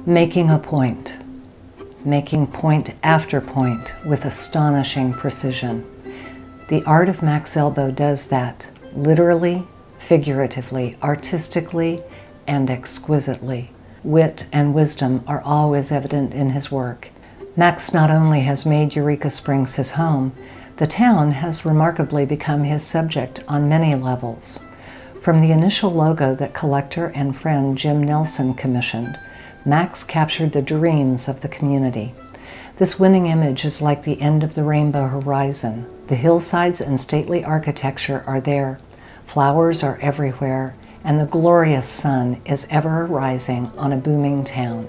Making a point. Making point after point with astonishing precision. The art of Max Elbo does that, literally, figuratively, artistically, and exquisitely. Wit and wisdom are always evident in his work. Max not only has made Eureka Springs his home, the town has remarkably become his subject on many levels. From the initial logo that collector and friend Jim Nelson commissioned, Max captured the dreams of the community. This winning image is like the end of the rainbow horizon. The hillsides and stately architecture are there, flowers are everywhere, and the glorious sun is ever rising on a booming town.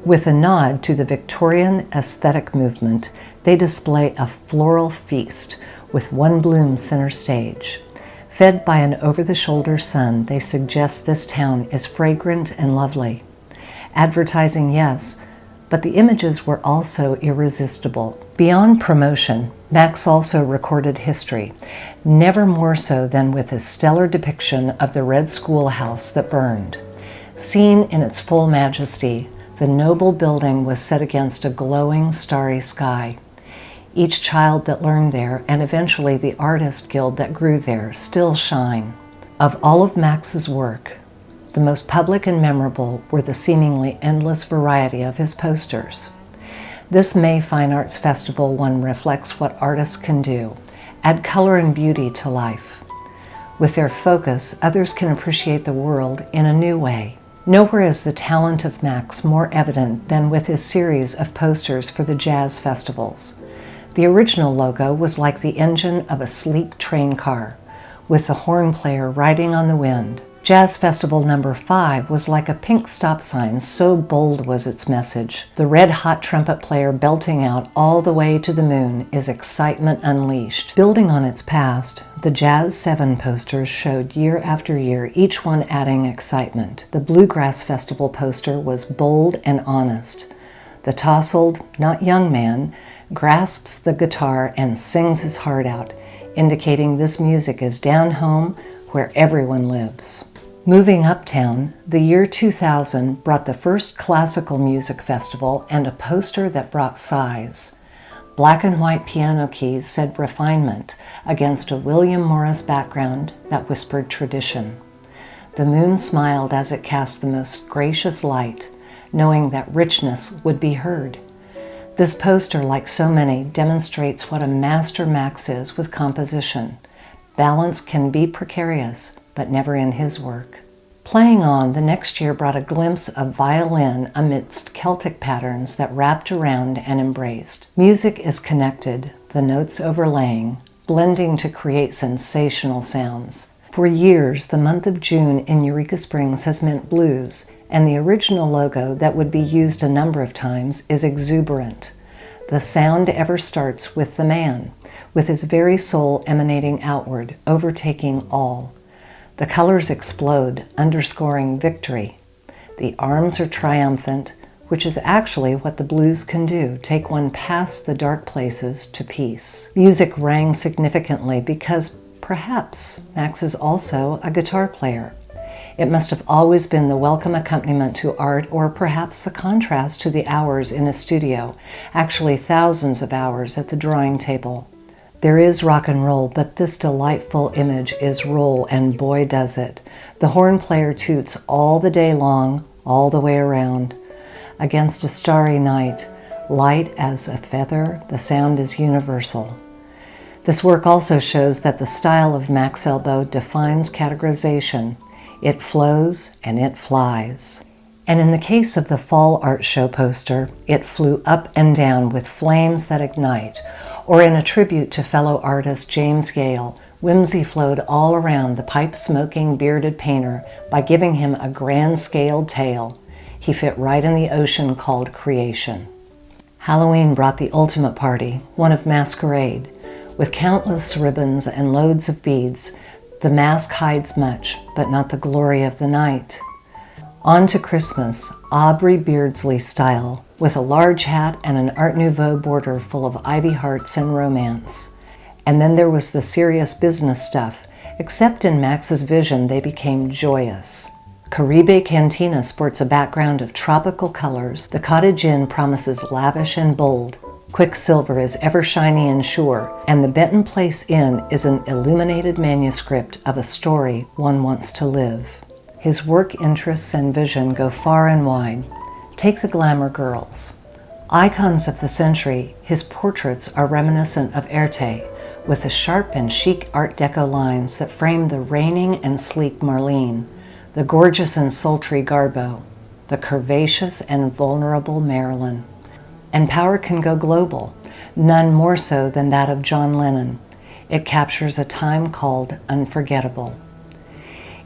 With a nod to the Victorian aesthetic movement, they display a floral feast with one bloom center stage. Fed by an over-the-shoulder sun, they suggest this town is fragrant and lovely. Advertising, yes, but the images were also irresistible. Beyond promotion, Max also recorded history, never more so than with his stellar depiction of the red schoolhouse that burned. Seen in its full majesty, the noble building was set against a glowing, starry sky. Each child that learned there, and eventually the artist guild that grew there, still shine. Of all of Max's work, the most public and memorable were the seemingly endless variety of his posters. This May Fine Arts Festival one reflects what artists can do, add color and beauty to life. With their focus, others can appreciate the world in a new way. Nowhere is the talent of Max more evident than with his series of posters for the jazz festivals. The original logo was like the engine of a sleek train car, with the horn player riding on the wind. Jazz Festival number 5 was like a pink stop sign, so bold was its message. The red-hot trumpet player belting out all the way to the moon is excitement unleashed. Building on its past, the Jazz 7 posters showed year after year, each one adding excitement. The Bluegrass Festival poster was bold and honest. The tousled, not young man grasps the guitar and sings his heart out, indicating this music is down home where everyone lives. Moving uptown, the year 2000 brought the first classical music festival and a poster that brought size. Black and white piano keys said refinement against a William Morris background that whispered tradition. The moon smiled as it cast the most gracious light, knowing that richness would be heard. This poster, like so many, demonstrates what a master Max is with composition. Balance can be precarious, but never in his work. Playing On, the next year brought a glimpse of violin amidst Celtic patterns that wrapped around and embraced. Music is connected, the notes overlaying, blending to create sensational sounds. For years, the month of June in Eureka Springs has meant blues, and the original logo that would be used a number of times is exuberant. The sound ever starts with the man, with his very soul emanating outward, overtaking all. The colors explode, underscoring victory. The arms are triumphant, which is actually what the blues can do, take one past the dark places to peace. Music rang significantly because perhaps Max is also a guitar player. It must have always been the welcome accompaniment to art, or perhaps the contrast to the hours in a studio, actually thousands of hours at the drawing table. There is rock and roll, but this delightful image is roll, and boy does it. The horn player toots all the day long, all the way around. Against a starry night, light as a feather, the sound is universal. This work also shows that the style of Max Elbo defines categorization. It flows and it flies. And in the case of the Fall Art Show poster, it flew up and down with flames that ignite. Or in a tribute to fellow artist James Gale, whimsy flowed all around the pipe-smoking bearded painter by giving him a grand-scaled tail. He fit right in the ocean called creation. Halloween brought the ultimate party, one of masquerade. With countless ribbons and loads of beads, the mask hides much, but not the glory of the night. On to Christmas, Aubrey Beardsley style, with a large hat and an Art Nouveau border full of ivy hearts and romance. And then there was the serious business stuff, except in Max's vision they became joyous. Caribe Cantina sports a background of tropical colors. The Cottage Inn promises lavish and bold. Quicksilver is ever shiny and sure, and the Benton Place Inn is an illuminated manuscript of a story one wants to live. His work interests and vision go far and wide. Take the glamour girls. Icons of the century, his portraits are reminiscent of Erte, with the sharp and chic Art Deco lines that frame the reigning and sleek Marlene, the gorgeous and sultry Garbo, the curvaceous and vulnerable Marilyn. And power can go global, none more so than that of John Lennon. It captures a time called unforgettable.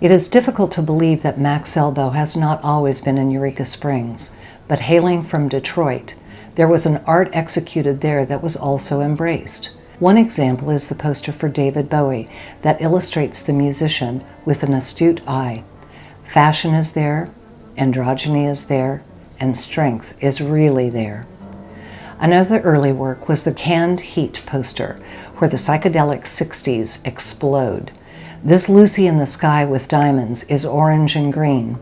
It is difficult to believe that Max Elbo has not always been in Eureka Springs, but hailing from Detroit, there was an art executed there that was also embraced. One example is the poster for David Bowie that illustrates the musician with an astute eye. Fashion is there, androgyny is there, and strength is really there. Another early work was the Canned Heat poster, where the psychedelic 60s explode. This Lucy in the Sky with Diamonds is orange and green.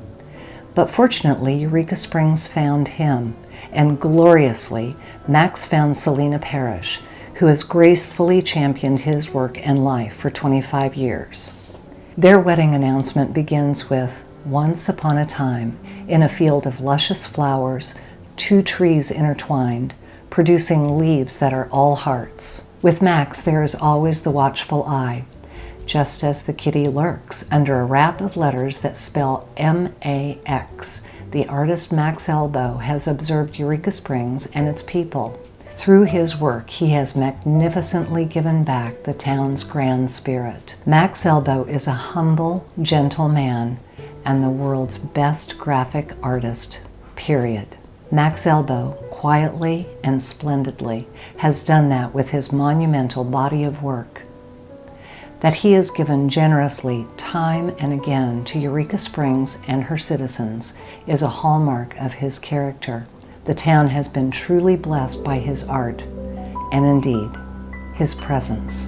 But fortunately, Eureka Springs found him, and gloriously, Max found Selena Parrish, who has gracefully championed his work and life for 25 years. Their wedding announcement begins with, "Once upon a time, in a field of luscious flowers, two trees intertwined, producing leaves that are all hearts." With Max, there is always the watchful eye, just as the kitty lurks under a wrap of letters that spell M-A-X. The artist Max Elbo has observed Eureka Springs and its people. Through his work, he has magnificently given back the town's grand spirit. Max Elbo is a humble, gentle man and the world's best graphic artist, period. Max Elbo, quietly and splendidly, has done that with his monumental body of work. That he has given generously time and again to Eureka Springs and her citizens is a hallmark of his character. The town has been truly blessed by his art and indeed, his presence.